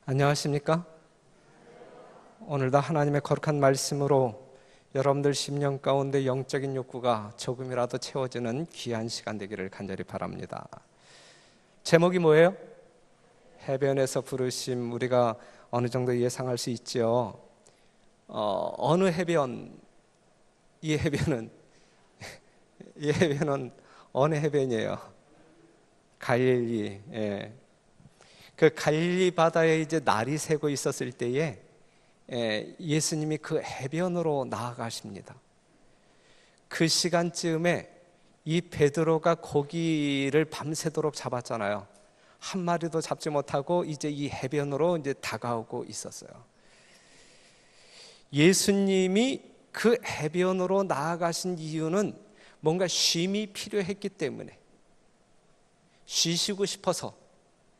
안녕하십니까? 오늘도 하나님의 거룩한 말씀으로 여러분들 심령 가운데 영적인 욕구가 조금이라도 채워지는 귀한 시간 되기를 간절히 바랍니다. 제목이 뭐예요? 해변에서 부르심. 우리가 어느 정도 예상할 수 있죠. 어느 해변? 이 해변은 이 해변은 어느 해변이에요? 갈릴리. 예. 그 갈릴리 바다에 이제 날이 새고 있었을 때에 예수님이 그 해변으로 나아가십니다. 그 시간쯤에 이 베드로가 고기를 밤새도록 잡았잖아요. 한 마리도 잡지 못하고 이제 이 해변으로 이제 다가오고 있었어요. 예수님이 그 해변으로 나아가신 이유는 뭔가 쉼이 필요했기 때문에, 쉬시고 싶어서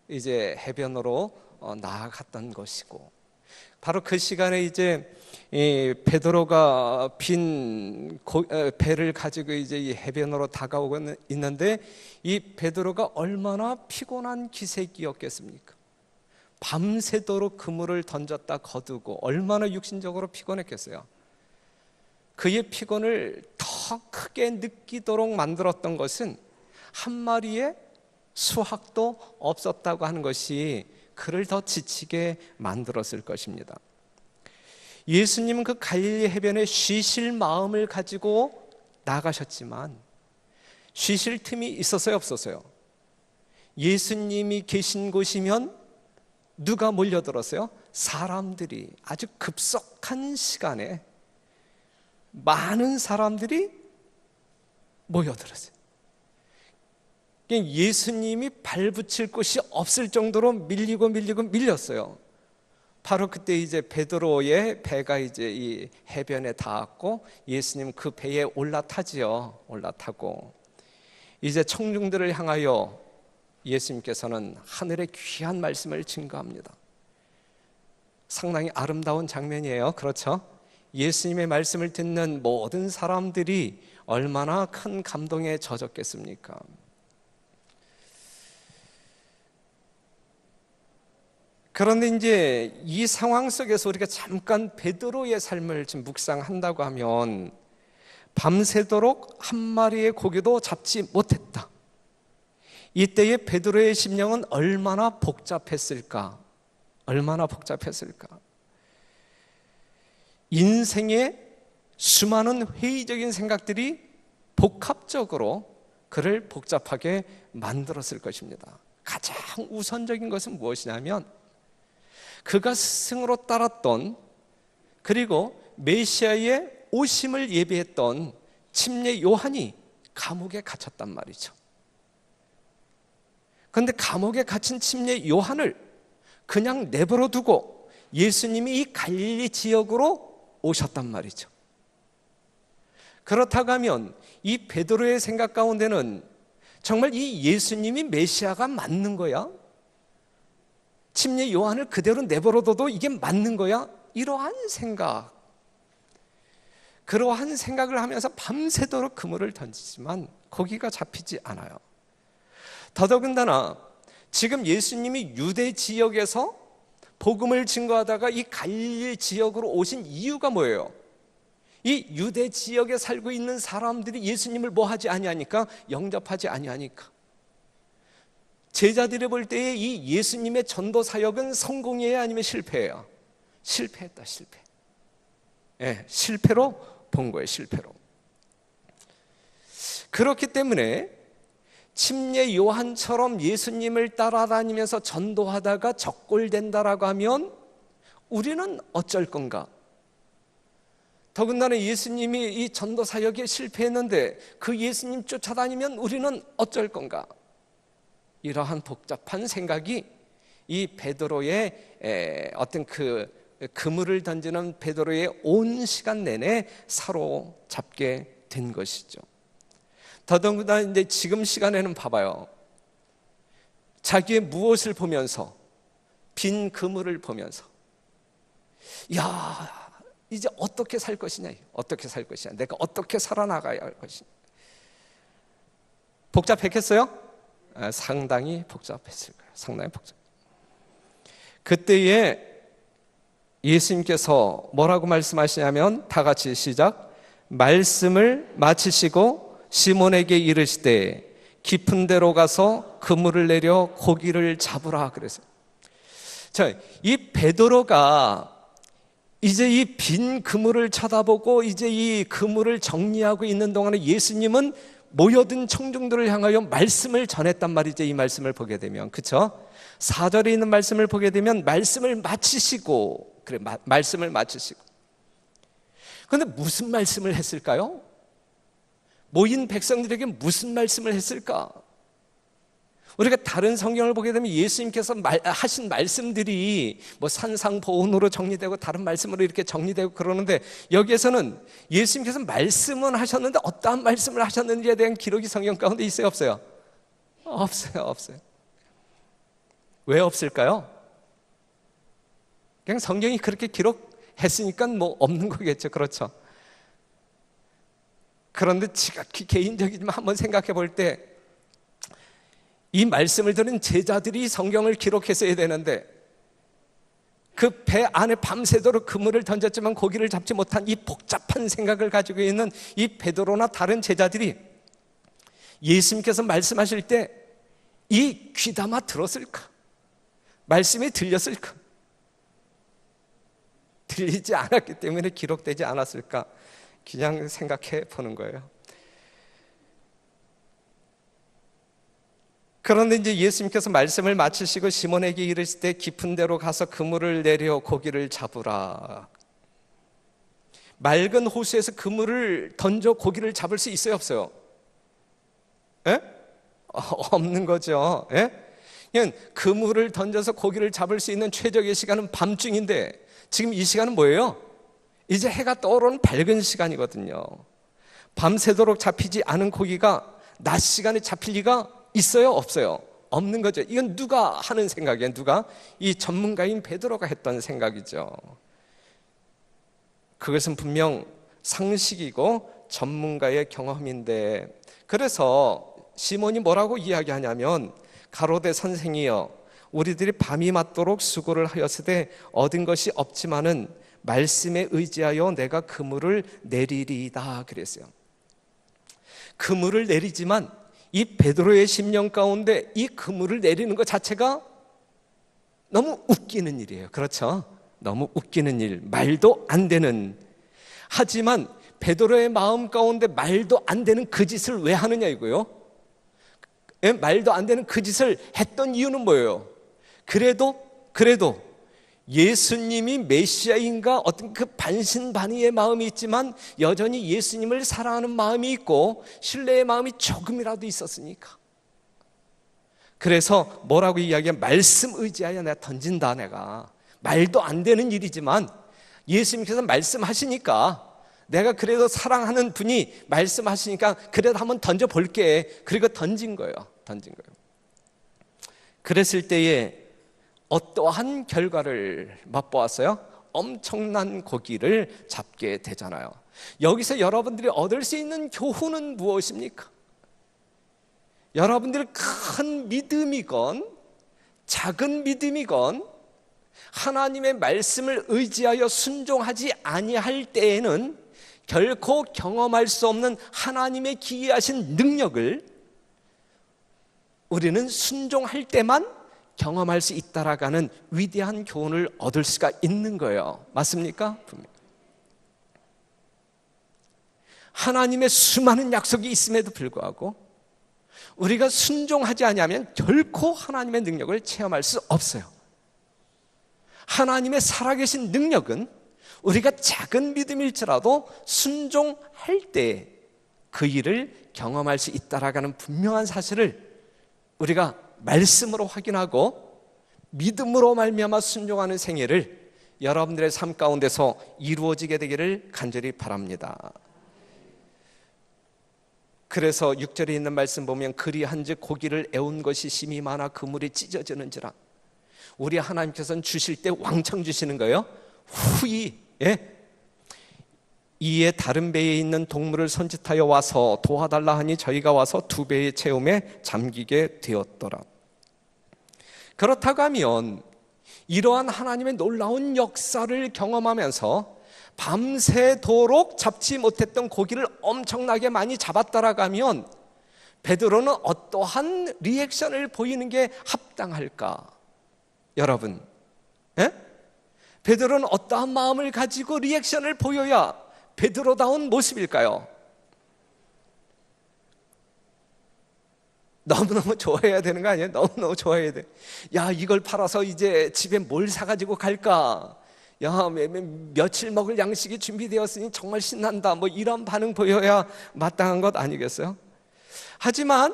이제 해변으로 나아갔던 것이고, 바로 그 시간에 이제 베드로가 빈 배를 가지고 이제 이 해변으로 다가오고 있는데, 이 베드로가 얼마나 피곤한 기색이었겠습니까? 밤새도록 그물을 던졌다 거두고 얼마나 육신적으로 피곤했겠어요. 그의 피곤을 더 크게 느끼도록 만들었던 것은 한 마리의 수확도 없었다고 하는 것이 그를 더 지치게 만들었을 것입니다. 예수님은 그 갈릴리 해변에 쉬실 마음을 가지고 나가셨지만 쉬실 틈이 있었어요, 없었어요? 예수님이 계신 곳이면 누가 몰려들었어요? 사람들이, 아주 급속한 시간에 많은 사람들이 모여들었어요. 예수님이 발붙일 곳이 없을 정도로 밀렸어요. 바로 그때 이제 베드로의 배가 이제 이 해변에 닿았고, 예수님 그 배에 올라타지요. 올라타고 이제 청중들을 향하여 예수님께서는 하늘의 귀한 말씀을 증거합니다. 상당히 아름다운 장면이에요. 그렇죠? 예수님의 말씀을 듣는 모든 사람들이 얼마나 큰 감동에 젖었겠습니까? 그런데 이제 이 상황 속에서 우리가 잠깐 베드로의 삶을 좀 묵상한다고 하면, 밤새도록 한 마리의 고기도 잡지 못했다. 이때의 베드로의 심령은 얼마나 복잡했을까? 얼마나 복잡했을까? 인생의 수많은 회의적인 생각들이 복합적으로 그를 복잡하게 만들었을 것입니다. 가장 우선적인 것은 무엇이냐면, 그가 스승으로 따랐던, 그리고 메시아의 오심을 예비했던 침례 요한이 감옥에 갇혔단 말이죠. 그런데 감옥에 갇힌 침례 요한을 그냥 내버려 두고 예수님이 이 갈릴리 지역으로 오셨단 말이죠. 그렇다고 하면 이 베드로의 생각 가운데는 정말 이 예수님이 메시아가 맞는 거야? 침례 요한을 그대로 내버려둬도 이게 맞는 거야? 이러한 생각, 그러한 생각을 하면서 밤새도록 그물을 던지지만 고기가 잡히지 않아요. 더더군다나 지금 예수님이 유대 지역에서 복음을 증거하다가 이 갈릴리 지역으로 오신 이유가 뭐예요? 이 유대 지역에 살고 있는 사람들이 예수님을 뭐 하지 아니하니까? 영접하지 아니하니까. 제자들이 볼 때에 이 예수님의 전도 사역은 성공이에요, 아니면 실패예요? 실패했다, 실패. 실패로 본 거예요, 실패로. 그렇기 때문에 침례 요한처럼 예수님을 따라다니면서 전도하다가 적골된다라고 하면 우리는 어쩔 건가? 더군다나 예수님이 이 전도 사역에 실패했는데 그 예수님 쫓아다니면 우리는 어쩔 건가? 이러한 복잡한 생각이 이 베드로의 어떤 그 그물을 던지는 베드로의 온 시간 내내 사로잡게 된 것이죠. 더더군다나 이제 지금 시간에는 봐봐요. 자기의 무엇을 보면서, 빈 그물을 보면서, 야, 이제 어떻게 살 것이냐, 어떻게 살 것이냐, 내가 어떻게 살아나가야 할 것이냐. 복잡했겠어요? 상당히 복잡했을 거예요. 상당히 복잡. 그때에 예수님께서 뭐라고 말씀하시냐면 다 같이 시작. 말씀을 마치시고 시몬에게 이르시되 깊은 데로 가서 그물을 내려 고기를 잡으라 그랬어요. 자, 이 베드로가 이제 이 빈 그물을 쳐다보고 이제 이 그물을 정리하고 있는 동안에 예수님은 모여든 청중들을 향하여 말씀을 전했단 말이죠. 이 말씀을 보게 되면, 그렇죠? 4절에 있는 말씀을 보게 되면 말씀을 마치시고, 그래, 말씀을 마치시고. 그런데 무슨 말씀을 했을까요? 모인 백성들에게 무슨 말씀을 했을까? 우리가 다른 성경을 보게 되면 예수님께서 하신 말씀들이 뭐 산상보훈으로 정리되고 다른 말씀으로 이렇게 정리되고 그러는데, 여기에서는 예수님께서 말씀은 하셨는데 어떠한 말씀을 하셨는지에 대한 기록이 성경 가운데 있어요, 없어요? 없어요. 왜 없을까요? 그냥 성경이 그렇게 기록했으니까 뭐 없는 거겠죠. 그렇죠? 그런데 지극히 개인적이지만 한번 생각해 볼 때, 이 말씀을 들은 제자들이 성경을 기록했어야 되는데 그 배 안에 밤새도록 그물을 던졌지만 고기를 잡지 못한 이 복잡한 생각을 가지고 있는 이 베드로나 다른 제자들이 예수님께서 말씀하실 때 이 귀담아 들었을까? 말씀이 들렸을까? 들리지 않았기 때문에 기록되지 않았을까? 그냥 생각해 보는 거예요. 그런데 이제 예수님께서 말씀을 마치시고 시몬에게 이르실 때 깊은 데로 가서 그물을 내려 고기를 잡으라. 맑은 호수에서 그물을 던져 고기를 잡을 수 있어요, 없어요? 예? 없는 거죠. 예? 그냥 그물을 던져서 고기를 잡을 수 있는 최적의 시간은 밤중인데 지금 이 시간은 뭐예요? 이제 해가 떠오르는 밝은 시간이거든요. 밤새도록 잡히지 않은 고기가 낮 시간에 잡힐 리가 있어요, 없어요? 없는 거죠. 이건 누가 하는 생각이에요? 누가? 이 전문가인 베드로가 했던 생각이죠. 그것은 분명 상식이고 전문가의 경험인데, 그래서 시몬이 뭐라고 이야기하냐면 가로되 선생이여 우리들이 밤이 맞도록 수고를 하였으되 얻은 것이 없지만은 말씀에 의지하여 내가 그물을 내리리이다 그랬어요. 그물을 내리지만 이 베드로의 심령 가운데 이 그물을 내리는 것 자체가 너무 웃기는 일이에요. 그렇죠? 너무 웃기는 일, 말도 안 되는. 하지만 베드로의 마음 가운데 말도 안 되는 그 짓을 왜 하느냐 이거요. 말도 안 되는 그 짓을 했던 이유는 뭐예요? 그래도 예수님이 메시아인가 어떤 그 반신반의의 마음이 있지만 여전히 예수님을 사랑하는 마음이 있고 신뢰의 마음이 조금이라도 있었으니까. 그래서 뭐라고 이야기하면 말씀 의지하여 내가 던진다. 내가 말도 안 되는 일이지만 예수님께서 말씀하시니까 내가 그래도 사랑하는 분이 말씀하시니까 그래도 한번 던져볼게. 그리고 던진 거예요. 그랬을 때에 어떠한 결과를 맛보았어요? 엄청난 고기를 잡게 되잖아요. 여기서 여러분들이 얻을 수 있는 교훈은 무엇입니까? 여러분들이 큰 믿음이건 작은 믿음이건 하나님의 말씀을 의지하여 순종하지 아니할 때에는 결코 경험할 수 없는 하나님의 기이하신 능력을 우리는 순종할 때만 경험할 수 있다라는 위대한 교훈을 얻을 수가 있는 거예요. 맞습니까? 하나님의 수많은 약속이 있음에도 불구하고 우리가 순종하지 않으면 결코 하나님의 능력을 체험할 수 없어요. 하나님의 살아계신 능력은 우리가 작은 믿음일지라도 순종할 때 그 일을 경험할 수 있다라는 분명한 사실을 우리가 말씀으로 확인하고 믿음으로 말미암아 순종하는 생애를 여러분들의 삶 가운데서 이루어지게 되기를 간절히 바랍니다. 그래서 6절에 있는 말씀 보면 그리한즉 고기를 애운 것이 심히 많아 그물이 찢어지는지라. 우리 하나님께서는 주실 때 왕창 주시는 거예요. 후히. 이에 다른 배에 있는 동물을 손짓하여 와서 도와달라 하니 저희가 와서 2배의 체험에 잠기게 되었더라. 그렇다고 하면 이러한 하나님의 놀라운 역사를 경험하면서 밤새도록 잡지 못했던 고기를 엄청나게 많이 잡았다라고 하면 베드로는 어떠한 리액션을 보이는 게 합당할까? 여러분, 예? 베드로는 어떠한 마음을 가지고 리액션을 보여야 베드로다운 모습일까요? 너무너무 좋아해야 되는 거 아니에요? 너무너무 좋아해야 돼. 야, 이걸 팔아서 이제 집에 뭘 사가지고 갈까? 야, 며칠 먹을 양식이 준비되었으니 정말 신난다. 뭐 이런 반응 보여야 마땅한 것 아니겠어요? 하지만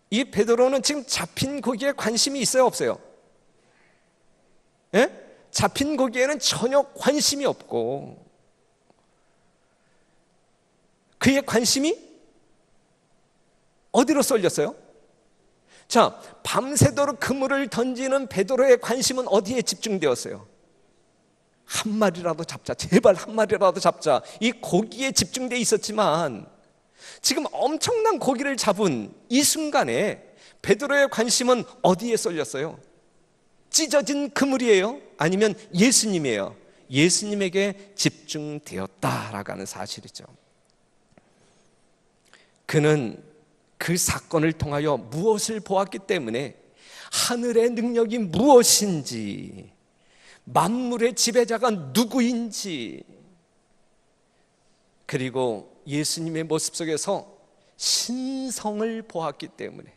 이 베드로는 지금 잡힌 고기에 관심이 있어요, 없어요? 예? 잡힌 고기에는 전혀 관심이 없고, 그의 관심이 어디로 쏠렸어요? 자, 밤새도록 그물을 던지는 베드로의 관심은 어디에 집중되었어요? 한 마리라도 잡자, 제발 한 마리라도 잡자, 이 고기에 집중되어 있었지만 지금 엄청난 고기를 잡은 이 순간에 베드로의 관심은 어디에 쏠렸어요? 찢어진 그물이에요? 아니면 예수님이에요? 예수님에게 집중되었다라고 하는 사실이죠. 그는 그 사건을 통하여 무엇을 보았기 때문에 하늘의 능력이 무엇인지, 만물의 지배자가 누구인지, 그리고 예수님의 모습 속에서 신성을 보았기 때문에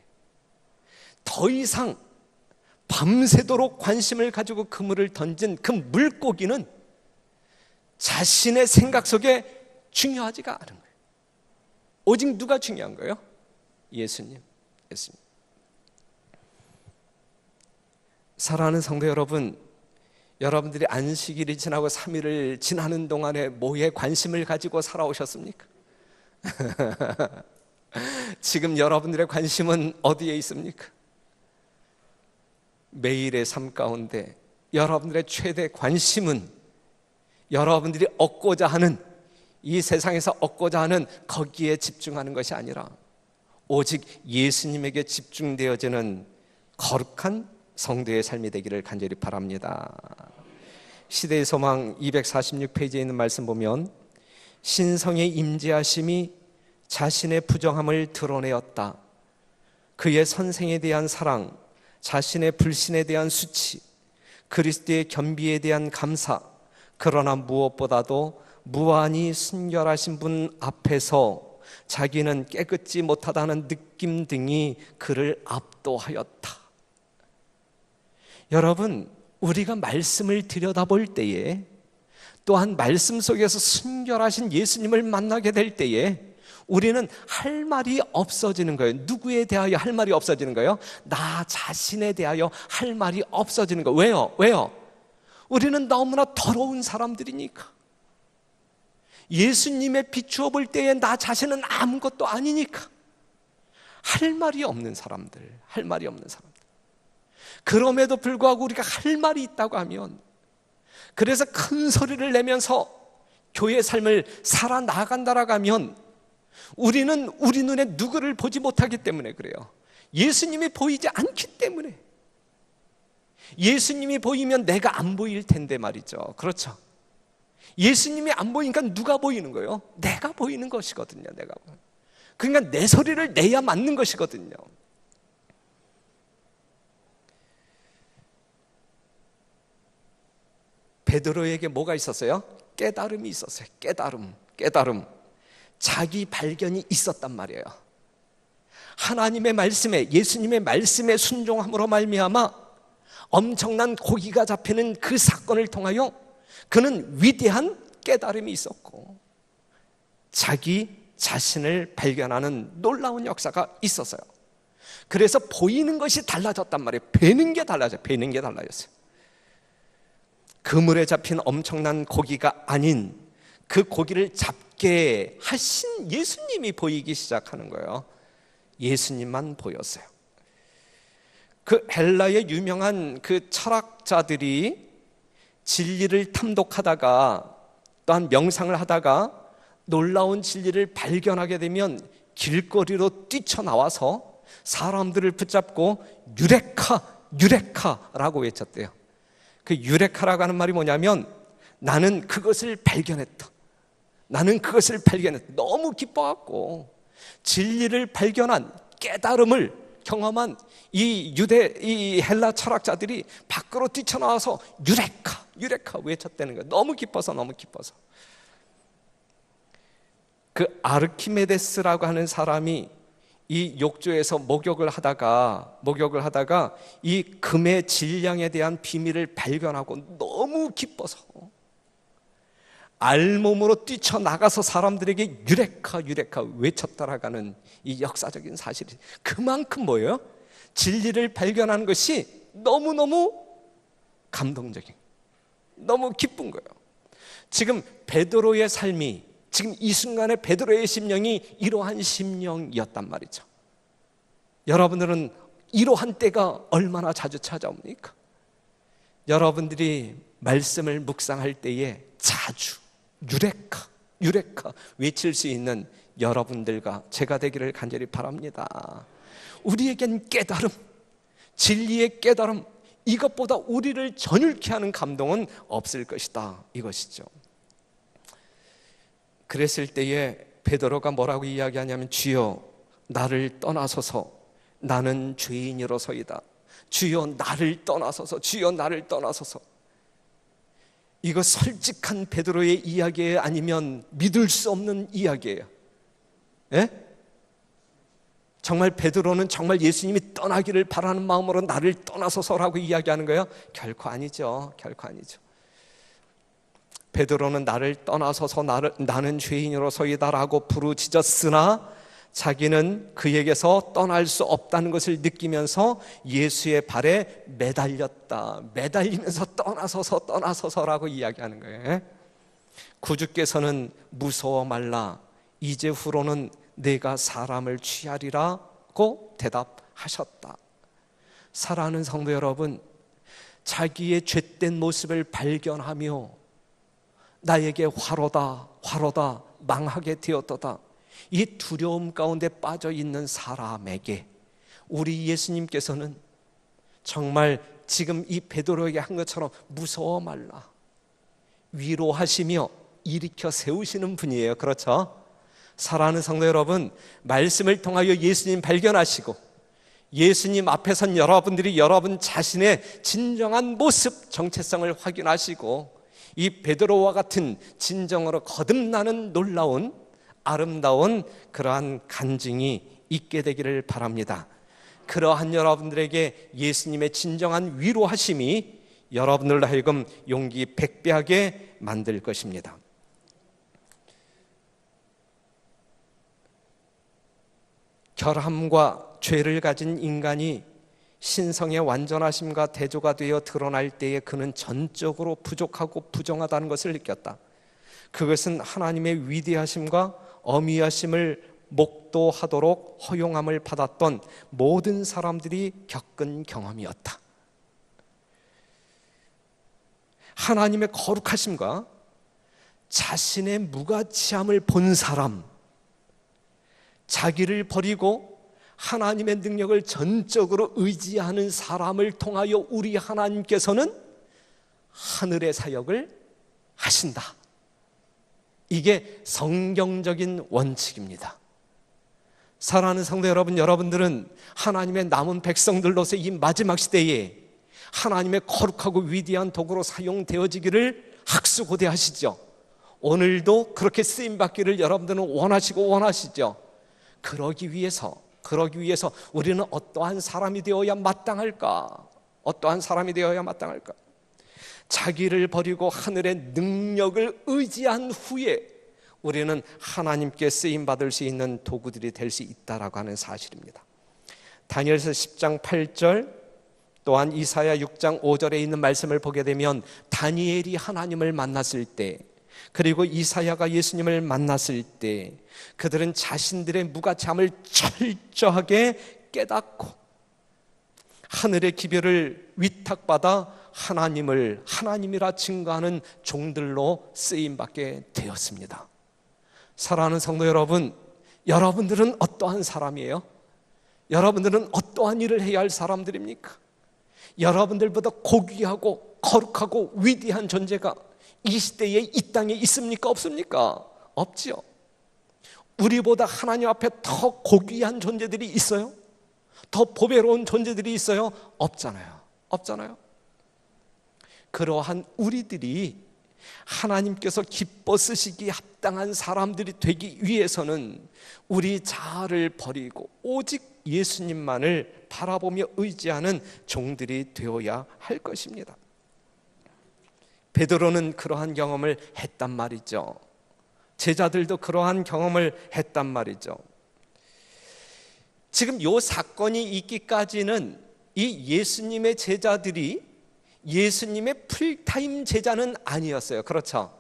더 이상 밤새도록 관심을 가지고 그물을 던진 그 물고기는 자신의 생각 속에 중요하지가 않은 거예요. 오직 누가 중요한 거예요? 예수님. 사랑하는 성도 여러분, 여러분들이 안식일이 지나고 3일을 지나는 동안에 뭐에 관심을 가지고 살아오셨습니까? 지금 여러분들의 관심은 어디에 있습니까? 매일의 삶 가운데 여러분들의 최대 관심은 여러분들이 얻고자 하는, 이 세상에서 얻고자 하는 거기에 집중하는 것이 아니라 오직 예수님에게 집중되어지는 거룩한 성도의 삶이 되기를 간절히 바랍니다. 시대의 소망 246페이지에 있는 말씀 보면 신성의 임재하심이 자신의 부정함을 드러내었다. 그의 선생에 대한 사랑, 자신의 불신에 대한 수치, 그리스도의 겸비에 대한 감사, 그러나 무엇보다도 무한히 순결하신 분 앞에서 자기는 깨끗지 못하다는 느낌 등이 그를 압도하였다. 여러분, 우리가 말씀을 들여다볼 때에, 또한 말씀 속에서 순결하신 예수님을 만나게 될 때에 우리는 할 말이 없어지는 거예요. 누구에 대하여 할 말이 없어지는 거예요? 나 자신에 대하여 할 말이 없어지는 거예요. 왜요? 우리는 너무나 더러운 사람들이니까. 예수님에 비추어 볼 때에 나 자신은 아무것도 아니니까. 할 말이 없는 사람들. 그럼에도 불구하고 우리가 할 말이 있다고 하면, 그래서 큰 소리를 내면서 교회 삶을 살아나간다라고 하면 우리는 우리 눈에 누구를 보지 못하기 때문에 그래요. 예수님이 보이지 않기 때문에. 예수님이 보이면 내가 안 보일 텐데 말이죠. 그렇죠? 예수님이 안 보이니까 누가 보이는 거예요? 내가 보이는 것이거든요. 그러니까 내 소리를 내야 맞는 것이거든요. 베드로에게 뭐가 있었어요? 깨달음이 있었어요. 깨달음. 자기 발견이 있었단 말이에요. 하나님의 말씀에, 예수님의 말씀에 순종함으로 말미암아 엄청난 고기가 잡히는 그 사건을 통하여 그는 위대한 깨달음이 있었고 자기 자신을 발견하는 놀라운 역사가 있었어요. 그래서 보이는 것이 달라졌단 말이에요. 뵈는 게 달라졌어요. 그물에 잡힌 엄청난 고기가 아닌 그 고기를 잡게 하신 예수님이 보이기 시작하는 거예요. 예수님만 보였어요. 그 헬라의 유명한 그 철학자들이 진리를 탐독하다가 또한 명상을 하다가 놀라운 진리를 발견하게 되면 길거리로 뛰쳐나와서 사람들을 붙잡고 유레카라고 외쳤대요. 그 유레카라고 하는 말이 뭐냐면 나는 그것을 발견했다. 나는 그것을 발견했다. 너무 기뻐갖고 진리를 발견한 깨달음을 경험한 이 헬라 철학자들이 밖으로 뛰쳐나와서 유레카, 유레카 외쳤다는 거예요. 너무 기뻐서. 그 아르키메데스라고 하는 사람이 이 욕조에서 목욕을 하다가 이 금의 질량에 대한 비밀을 발견하고 너무 기뻐서 알몸으로 뛰쳐나가서 사람들에게 유레카 외쳤다라고 하는 이 역사적인 사실이 그만큼 뭐예요? 진리를 발견하는 것이 너무너무 감동적인, 너무 기쁜 거예요. 지금 베드로의 삶이, 지금 이 순간에 베드로의 심령이 이러한 심령이었단 말이죠. 여러분들은 이러한 때가 얼마나 자주 찾아옵니까? 여러분들이 말씀을 묵상할 때에 자주 유레카 외칠 수 있는 여러분들과 제가 되기를 간절히 바랍니다. 우리에겐 깨달음, 진리의 깨달음, 이것보다 우리를 전율케 하는 감동은 없을 것이다, 이것이죠. 그랬을 때에 베드로가 뭐라고 이야기하냐면 주여 나를 떠나소서 나는 죄인이로소이다. 주여 나를 떠나소서, 주여 나를 떠나소서. 이거 솔직한 베드로의 이야기에 아니면 믿을 수 없는 이야기예요. 예? 정말 베드로는 정말 예수님이 떠나기를 바라는 마음으로 나를 떠나소서라고 이야기하는 거예요? 결코 아니죠. 베드로는 나를 떠나소서 나는 죄인으로서이다라고 부르짖었으나 자기는 그에게서 떠날 수 없다는 것을 느끼면서 예수의 발에 매달리면서 떠나소서라고 이야기하는 거예요. 구주께서는 무서워 말라 이제 후로는 내가 사람을 취하리라고 대답하셨다. 사랑하는 성도 여러분, 자기의 죄된 모습을 발견하며 나에게 화로다 망하게 되었도다, 이 두려움 가운데 빠져 있는 사람에게 우리 예수님께서는 정말 지금 이 베드로에게 한 것처럼 무서워 말라 위로하시며 일으켜 세우시는 분이에요. 그렇죠? 사랑하는 성도 여러분, 말씀을 통하여 예수님 발견하시고 예수님 앞에 선 여러분들이 여러분 자신의 진정한 모습, 정체성을 확인하시고 이 베드로와 같은 진정으로 거듭나는 놀라운 아름다운 그러한 간증이 있게 되기를 바랍니다. 그러한 여러분들에게 예수님의 진정한 위로하심이 여러분들로 하여금 용기 백배하게 만들 것입니다. 결함과 죄를 가진 인간이 신성의 완전하심과 대조가 되어 드러날 때에 그는 전적으로 부족하고 부정하다는 것을 느꼈다. 그것은 하나님의 위대하심과 어미하심을 목도하도록 허용함을 받았던 모든 사람들이 겪은 경험이었다. 하나님의 거룩하심과 자신의 무가치함을 본 사람, 자기를 버리고 하나님의 능력을 전적으로 의지하는 사람을 통하여 우리 하나님께서는 하늘의 사역을 하신다. 이게 성경적인 원칙입니다. 사랑하는 성도 여러분, 여러분들은 하나님의 남은 백성들로서 이 마지막 시대에 하나님의 거룩하고 위대한 도구로 사용되어지기를 학수고대하시죠. 오늘도 그렇게 쓰임받기를 여러분들은 원하시죠. 그러기 위해서 우리는 어떠한 사람이 되어야 마땅할까? 자기를 버리고 하늘의 능력을 의지한 후에 우리는 하나님께 쓰임받을 수 있는 도구들이 될 수 있다라고 하는 사실입니다. 다니엘서 10장 8절 또한 이사야 6장 5절에 있는 말씀을 보게 되면 다니엘이 하나님을 만났을 때, 그리고 이사야가 예수님을 만났을 때 그들은 자신들의 무가치함을 철저하게 깨닫고 하늘의 기별을 위탁받아 하나님이라 증거하는 종들로 쓰임받게 되었습니다. 사랑하는 성도 여러분, 여러분들은 어떠한 사람이에요? 여러분들은 어떠한 일을 해야 할 사람들입니까? 여러분들보다 고귀하고 거룩하고 위대한 존재가 이 시대에 이 땅에 있습니까? 없습니까? 없지요. 우리보다 하나님 앞에 더 고귀한 존재들이 있어요? 더 보배로운 존재들이 있어요? 없잖아요. 그러한 우리들이 하나님께서 기뻐 쓰시기에 합당한 사람들이 되기 위해서는 우리 자아를 버리고 오직 예수님만을 바라보며 의지하는 종들이 되어야 할 것입니다. 베드로는 그러한 경험을 했단 말이죠. 제자들도 그러한 경험을 했단 말이죠. 지금 이 사건이 있기까지는 이 예수님의 제자들이 예수님의 풀타임 제자는 아니었어요. 그렇죠?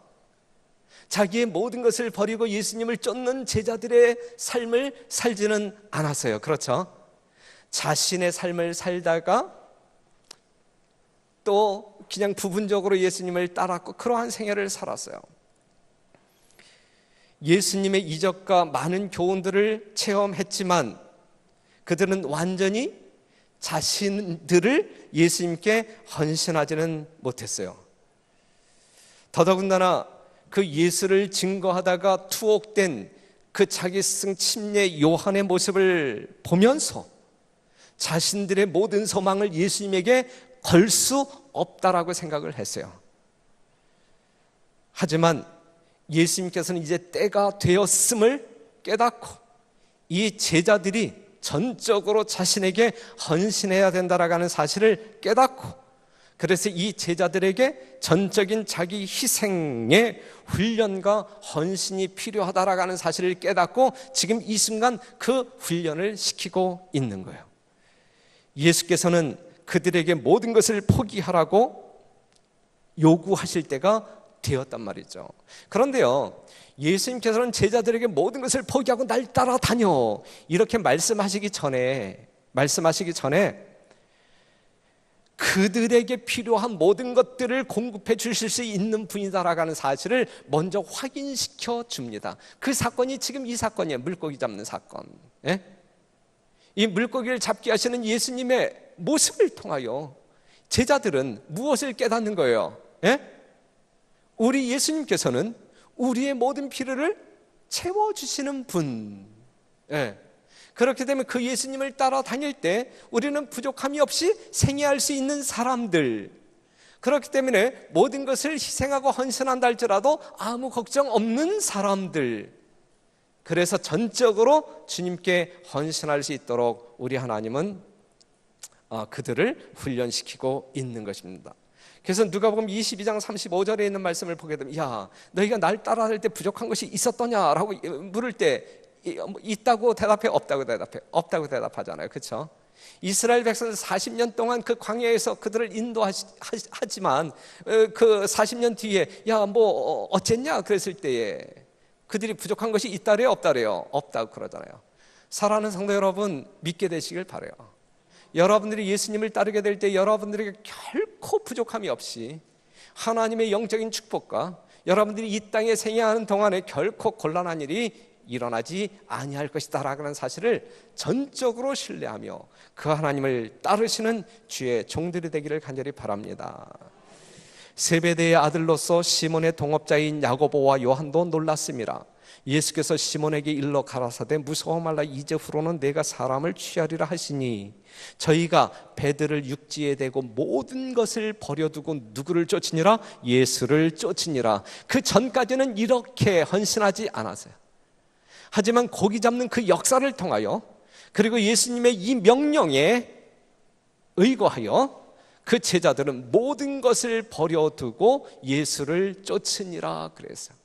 자기의 모든 것을 버리고 예수님을 쫓는 제자들의 삶을 살지는 않았어요. 그렇죠? 자신의 삶을 살다가 또 그냥 부분적으로 예수님을 따랐고 그러한 생애를 살았어요. 예수님의 이적과 많은 교훈들을 체험했지만 그들은 완전히 자신들을 예수님께 헌신하지는 못했어요. 더더군다나 그 예수를 증거하다가 투옥된 그 자기 스승 침례 요한의 모습을 보면서 자신들의 모든 소망을 예수님에게 걸 수 없다라고 생각을 했어요. 하지만 예수님께서는 이제 때가 되었음을 깨닫고 이 제자들이 전적으로 자신에게 헌신해야 된다라는 사실을 깨닫고 그래서 이 제자들에게 전적인 자기 희생의 훈련과 헌신이 필요하다라는 사실을 깨닫고 지금 이 순간 그 훈련을 시키고 있는 거예요. 예수께서는 그들에게 모든 것을 포기하라고 요구하실 때가 되었단 말이죠. 그런데요, 예수님께서는 제자들에게 모든 것을 포기하고 날 따라다녀 이렇게 말씀하시기 전에 그들에게 필요한 모든 것들을 공급해 주실 수 있는 분이다라는 사실을 먼저 확인시켜 줍니다. 그 사건이 지금 이 사건이에요. 물고기 잡는 사건. 예? 이 물고기를 잡게 하시는 예수님의 모습을 통하여 제자들은 무엇을 깨닫는 거예요? 예? 우리 예수님께서는 우리의 모든 필요를 채워주시는 분. 예. 그렇게 되면 그 예수님을 따라 다닐 때 우리는 부족함이 없이 생애할 수 있는 사람들. 그렇기 때문에 모든 것을 희생하고 헌신한다 할지라도 아무 걱정 없는 사람들. 그래서 전적으로 주님께 헌신할 수 있도록 우리 하나님은 그들을 훈련시키고 있는 것입니다. 그래서 누가복음 22장 35절에 있는 말씀을 보게 되면 야, 너희가 날 따라할 때 부족한 것이 있었더냐라고 물을 때 있다고 대답해? 없다고 대답해? 없다고 대답하잖아요. 그렇죠? 이스라엘 백성들 40년 동안 그 광야에서 그들을 인도하지만 그 40년 뒤에 야, 뭐 어쨌냐 그랬을 때에 그들이 부족한 것이 있다래요? 없다래요? 없다고 그러잖아요. 사랑하는 성도 여러분, 믿게 되시길 바라요. 여러분들이 예수님을 따르게 될 때 여러분들에게 결코 부족함이 없이 하나님의 영적인 축복과 여러분들이 이 땅에 생애하는 동안에 결코 곤란한 일이 일어나지 아니할 것이다 라는 사실을 전적으로 신뢰하며 그 하나님을 따르시는 주의 종들이 되기를 간절히 바랍니다. 세베대의 아들로서 시몬의 동업자인 야고보와 요한도 놀랐습니다. 예수께서 시몬에게 일러 가라사대 무서워 말라 이제후로는 내가 사람을 취하리라 하시니 저희가 배들을 육지에 대고 모든 것을 버려두고 누구를 쫓으니라? 예수를 쫓으니라. 그 전까지는 이렇게 헌신하지 않았어요. 하지만 고기 잡는 그 역사를 통하여 그리고 예수님의 이 명령에 의거하여 그 제자들은 모든 것을 버려두고 예수를 쫓으니라 그랬어요.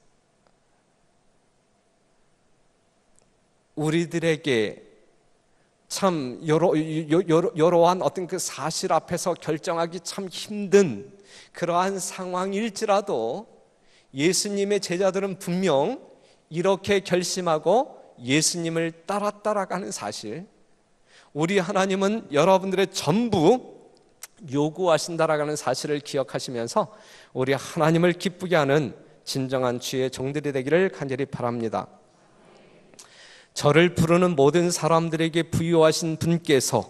우리들에게 참 여러한 어떤 그 사실 앞에서 결정하기 참 힘든 그러한 상황일지라도 예수님의 제자들은 분명 이렇게 결심하고 예수님을 따랐다라는 사실, 우리 하나님은 여러분들의 전부 요구하신다라는 사실을 기억하시면서 우리 하나님을 기쁘게 하는 진정한 주의 종들이 되기를 간절히 바랍니다. 저를 부르는 모든 사람들에게 부유하신 분께서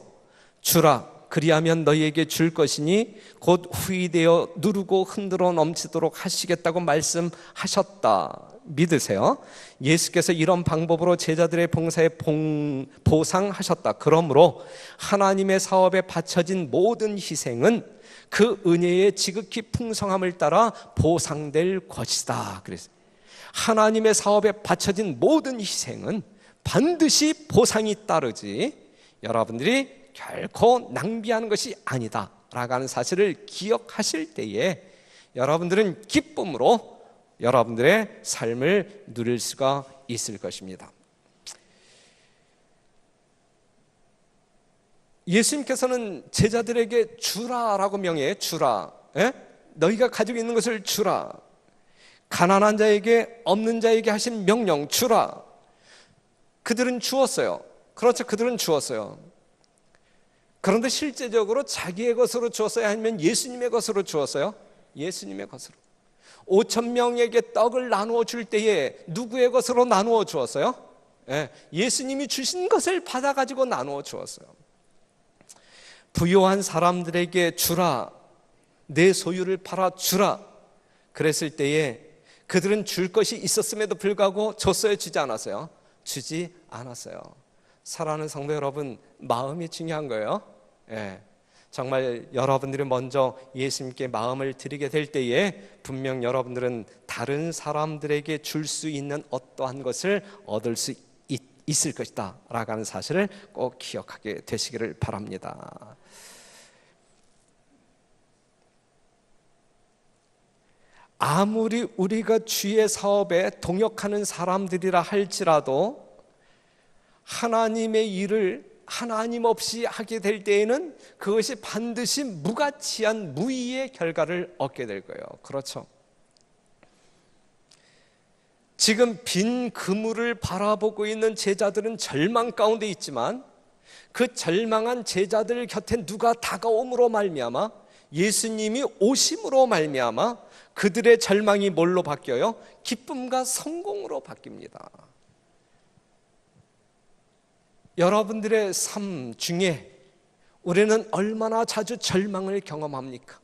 주라 그리하면 너희에게 줄 것이니 곧 후이되어 누르고 흔들어 넘치도록 하시겠다고 말씀하셨다. 믿으세요? 예수께서 이런 방법으로 제자들의 봉사에 보상하셨다. 그러므로 하나님의 사업에 바쳐진 모든 희생은 그 은혜의 지극히 풍성함을 따라 보상될 것이다. 그래서 하나님의 사업에 바쳐진 모든 희생은 반드시 보상이 따르지 여러분들이 결코 낭비하는 것이 아니다 라고 하는 사실을 기억하실 때에 여러분들은 기쁨으로 여러분들의 삶을 누릴 수가 있을 것입니다. 예수님께서는 제자들에게 주라라고 명해. 주라. 너희가 가지고 있는 것을 주라. 가난한 자에게 없는 자에게 하신 명령 주라. 그들은 주었어요. 그렇죠. 그들은 주었어요. 그런데 실제적으로 자기의 것으로 주었어요? 아니면 예수님의 것으로 주었어요? 예수님의 것으로. 5,000명에게 떡을 나누어 줄 때에 누구의 것으로 나누어 주었어요? 예수님이 주신 것을 받아가지고 나누어 주었어요. 부요한 사람들에게 주라. 내 소유를 팔아 주라. 그랬을 때에 그들은 줄 것이 있었음에도 불구하고 줬어요? 주지 않았어요? 주지 않았어요. 사랑하는 성도 여러분, 마음이 중요한 거예요. 정말 여러분들이 먼저 예수님께 마음을 드리게 될 때에 분명 여러분들은 다른 사람들에게 줄 수 있는 어떠한 것을 얻을 수 있을 것이다 라고 하는 사실을 꼭 기억하게 되시기를 바랍니다. 아무리 우리가 주의 사업에 동역하는 사람들이라 할지라도 하나님의 일을 하나님 없이 하게 될 때에는 그것이 반드시 무가치한 무의의 결과를 얻게 될 거예요. 그렇죠? 지금 빈 그물을 바라보고 있는 제자들은 절망 가운데 있지만 그 절망한 제자들 곁에 누가 다가옴으로 말미암아 예수님이 오심으로 말미암아 그들의 절망이 뭘로 바뀌어요? 기쁨과 성공으로 바뀝니다. 여러분들의 삶 중에 우리는 얼마나 자주 절망을 경험합니까?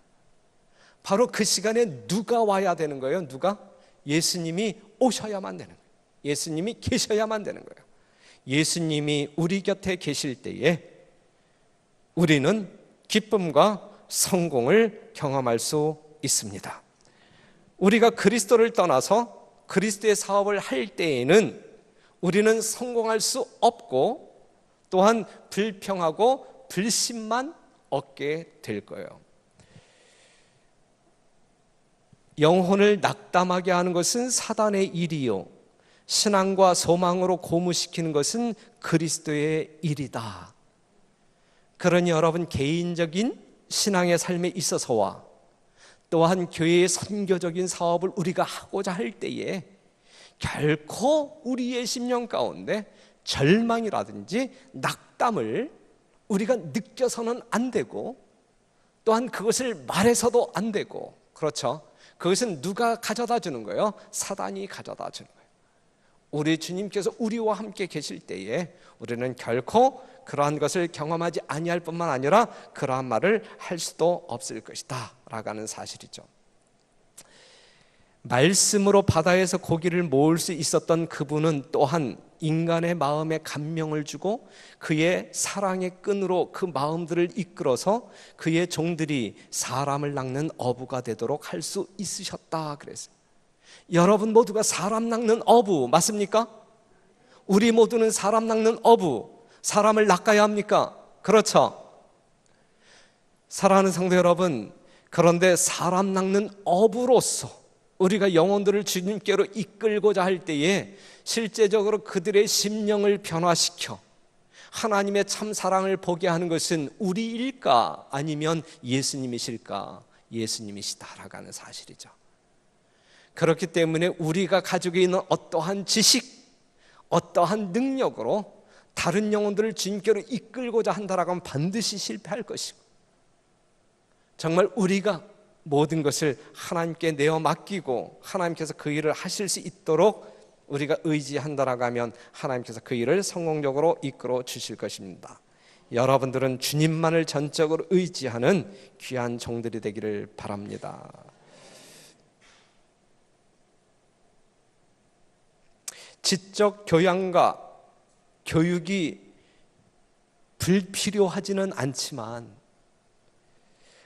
바로 그 시간에 누가 와야 되는 거예요? 누가? 예수님이 오셔야만 되는 거예요. 예수님이 계셔야만 되는 거예요. 예수님이 우리 곁에 계실 때에 우리는 기쁨과 성공을 경험할 수 있습니다. 우리가 그리스도를 떠나서 그리스도의 사업을 할 때에는 우리는 성공할 수 없고 또한 불평하고 불신만 얻게 될 거예요. 영혼을 낙담하게 하는 것은 사단의 일이요 신앙과 소망으로 고무시키는 것은 그리스도의 일이다. 그러니 여러분 개인적인 신앙의 삶에 있어서와 또한 교회의 선교적인 사업을 우리가 하고자 할 때에 결코 우리의 심령 가운데 절망이라든지 낙담을 우리가 느껴서는 안 되고 또한 그것을 말해서도 안 되고 그렇죠? 그것은 누가 가져다 주는 거예요? 사단이 가져다 주는 거예요. 우리 주님께서 우리와 함께 계실 때에 우리는 결코 그러한 것을 경험하지 아니할 뿐만 아니라 그러한 말을 할 수도 없을 것이다 라고 하는 사실이죠. 말씀으로 바다에서 고기를 모을 수 있었던 그분은 또한 인간의 마음에 감명을 주고 그의 사랑의 끈으로 그 마음들을 이끌어서 그의 종들이 사람을 낚는 어부가 되도록 할 수 있으셨다 그랬어요. 여러분 모두가 사람 낚는 어부 맞습니까? 우리 모두는 사람 낚는 어부, 사람을 낚아야 합니까? 그렇죠? 사랑하는 성도 여러분, 그런데 사람 낚는 어부로서 우리가 영혼들을 주님께로 이끌고자 할 때에 실제적으로 그들의 심령을 변화시켜 하나님의 참 사랑을 보게 하는 것은 우리일까 아니면 예수님이실까? 예수님이시다라고 하는 사실이죠. 그렇기 때문에 우리가 가지고 있는 어떠한 지식, 어떠한 능력으로 다른 영혼들을 주님께로 이끌고자 한다라고 하면 반드시 실패할 것이고 정말 우리가 모든 것을 하나님께 내어 맡기고 하나님께서 그 일을 하실 수 있도록 우리가 의지한다라고 하면 하나님께서 그 일을 성공적으로 이끌어 주실 것입니다. 여러분들은 주님만을 전적으로 의지하는 귀한 종들이 되기를 바랍니다. 지적 교양과 교육이 불필요하지는 않지만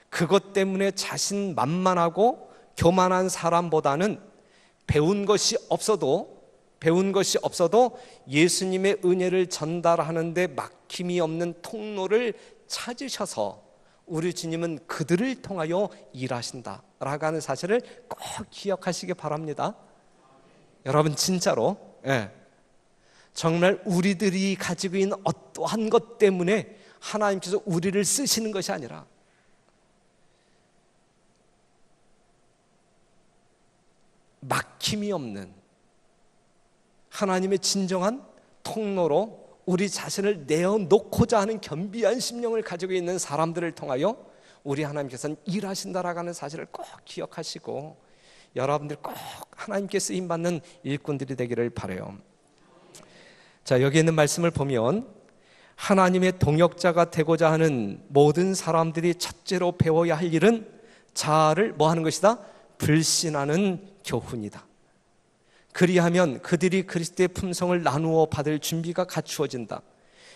그것 때문에 자신만만하고 교만한 사람보다는 배운 것이 없어도 예수님의 은혜를 전달하는 데 막힘이 없는 통로를 찾으셔서 우리 주님은 그들을 통하여 일하신다라고 하는 사실을 꼭 기억하시기 바랍니다. 여러분 진짜로 정말 우리들이 가지고 있는 어떠한 것 때문에 하나님께서 우리를 쓰시는 것이 아니라 막힘이 없는 하나님의 진정한 통로로 우리 자신을 내어놓고자 하는 겸비한 심령을 가지고 있는 사람들을 통하여 우리 하나님께서는 일하신다라고 하는 사실을 꼭 기억하시고 여러분들 꼭 하나님께 쓰임받는 일꾼들이 되기를 바라요. 자, 여기 있는 말씀을 보면 하나님의 동역자가 되고자 하는 모든 사람들이 첫째로 배워야 할 일은 자아를 뭐 하는 것이다? 불신하는 교훈이다. 그리하면 그들이 그리스도의 품성을 나누어 받을 준비가 갖추어진다.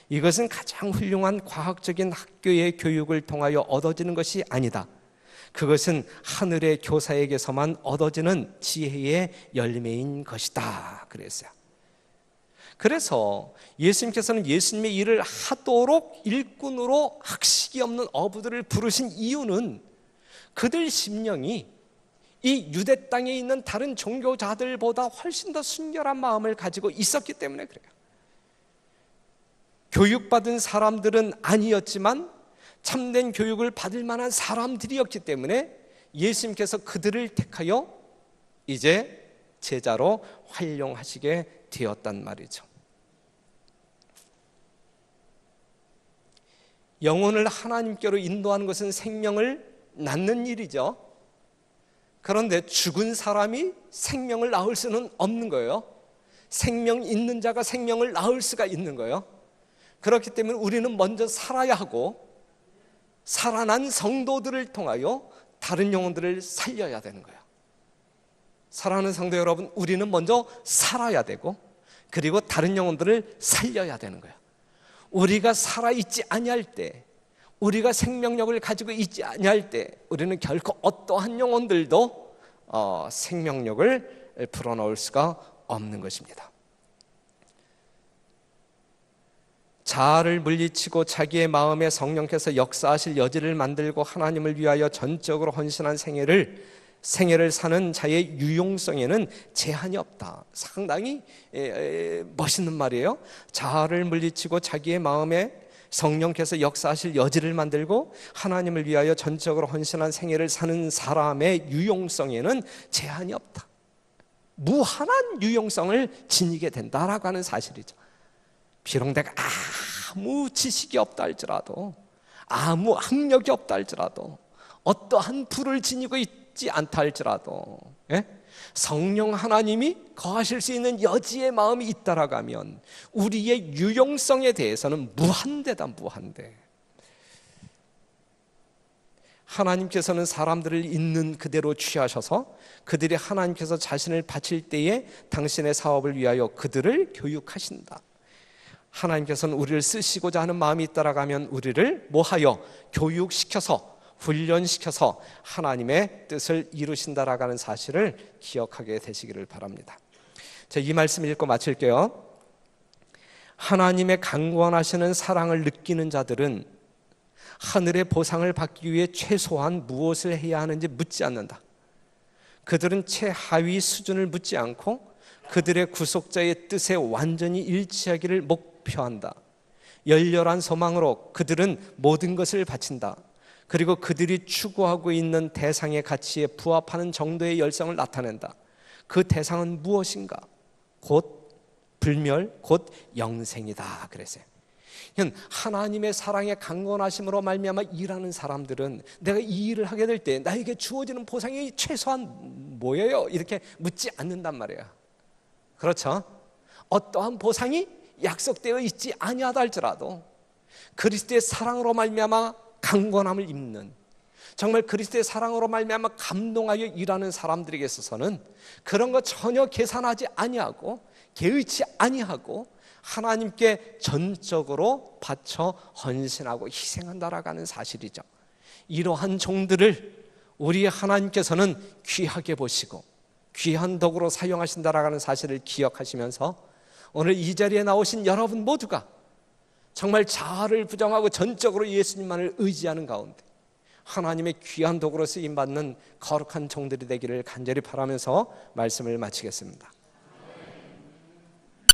이것은 가장 훌륭한 과학적인 학교의 교육을 통하여 얻어지는 것이 아니다. 그것은 하늘의 교사에게서만 얻어지는 지혜의 열매인 것이다. 그랬어요. 그래서 예수님께서는 예수님의 일을 하도록 일꾼으로 학식이 없는 어부들을 부르신 이유는 그들 심령이 이 유대 땅에 있는 다른 종교자들보다 훨씬 더 순결한 마음을 가지고 있었기 때문에 그래요. 교육받은 사람들은 아니었지만 참된 교육을 받을 만한 사람들이었기 때문에 예수님께서 그들을 택하여 이제 제자로 활용하시게 되었단 말이죠. 영혼을 하나님께로 인도하는 것은 생명을 낳는 일이죠. 그런데 죽은 사람이 생명을 낳을 수는 없는 거예요. 생명 있는 자가 생명을 낳을 수가 있는 거예요. 그렇기 때문에 우리는 먼저 살아야 하고 살아난 성도들을 통하여 다른 영혼들을 살려야 되는 거예요. 사랑하는 성도 여러분, 우리는 먼저 살아야 되고 그리고 다른 영혼들을 살려야 되는 거예요. 우리가 살아있지 아니할 때, 우리가 생명력을 가지고 있지 아니할 때 우리는 결코 어떠한 영혼들도 생명력을 불어넣을 수가 없는 것입니다. 자아를 물리치고 자기의 마음에 성령께서 역사하실 여지를 만들고 하나님을 위하여 전적으로 헌신한 생애를 사는 자의 유용성에는 제한이 없다. 상당히 멋있는 말이에요. 자아를 물리치고 자기의 마음에 성령께서 역사하실 여지를 만들고 하나님을 위하여 전적으로 헌신한 생애를 사는 사람의 유용성에는 제한이 없다. 무한한 유용성을 지니게 된다라고 하는 사실이죠. 비록 내가 아무 지식이 없다 할지라도, 아무 학력이 없다 할지라도, 어떠한 부를 지니고 있지 않다 할지라도 성령 하나님이 거하실 수 있는 여지의 마음이 있다라고 하면 우리의 유용성에 대해서는 무한대다. 무한대. 하나님께서는 사람들을 있는 그대로 취하셔서 그들이 하나님께서 자신을 바칠 때에 당신의 사업을 위하여 그들을 교육하신다. 하나님께서는 우리를 쓰시고자 하는 마음이 있다라고 하면 우리를 뭐하여 교육시켜서 훈련시켜서 하나님의 뜻을 이루신다라고 하는 사실을 기억하게 되시기를 바랍니다. 자, 이 말씀 읽고 마칠게요. 하나님의 강권하시는 사랑을 느끼는 자들은 하늘의 보상을 받기 위해 최소한 무엇을 해야 하는지 묻지 않는다. 그들은 최하위 수준을 묻지 않고 그들의 구속자의 뜻에 완전히 일치하기를 목표한다. 열렬한 소망으로 그들은 모든 것을 바친다. 그리고 그들이 추구하고 있는 대상의 가치에 부합하는 정도의 열성을 나타낸다. 그 대상은 무엇인가? 곧 불멸, 곧 영생이다. 그랬어요. 하나님의 사랑의 강건하심으로 말미암아 일하는 사람들은 내가 이 일을 하게 될 때 나에게 주어지는 보상이 최소한 뭐예요? 이렇게 묻지 않는단 말이에요. 그렇죠? 어떠한 보상이 약속되어 있지 아니하다 할지라도 그리스도의 사랑으로 말미암아 강건함을 입는, 정말 그리스도의 사랑으로 말미암아 감동하여 일하는 사람들에게 있어서는 그런 거 전혀 계산하지 아니하고 개의치 아니하고 하나님께 전적으로 바쳐 헌신하고 희생한다라고 하는 사실이죠. 이러한 종들을 우리 하나님께서는 귀하게 보시고 귀한 덕으로 사용하신다라고 하는 사실을 기억하시면서 오늘 이 자리에 나오신 여러분 모두가 정말 자아를 부정하고 전적으로 예수님만을 의지하는 가운데 하나님의 귀한 덕으로 쓰임받는 거룩한 종들이 되기를 간절히 바라면서 말씀을 마치겠습니다.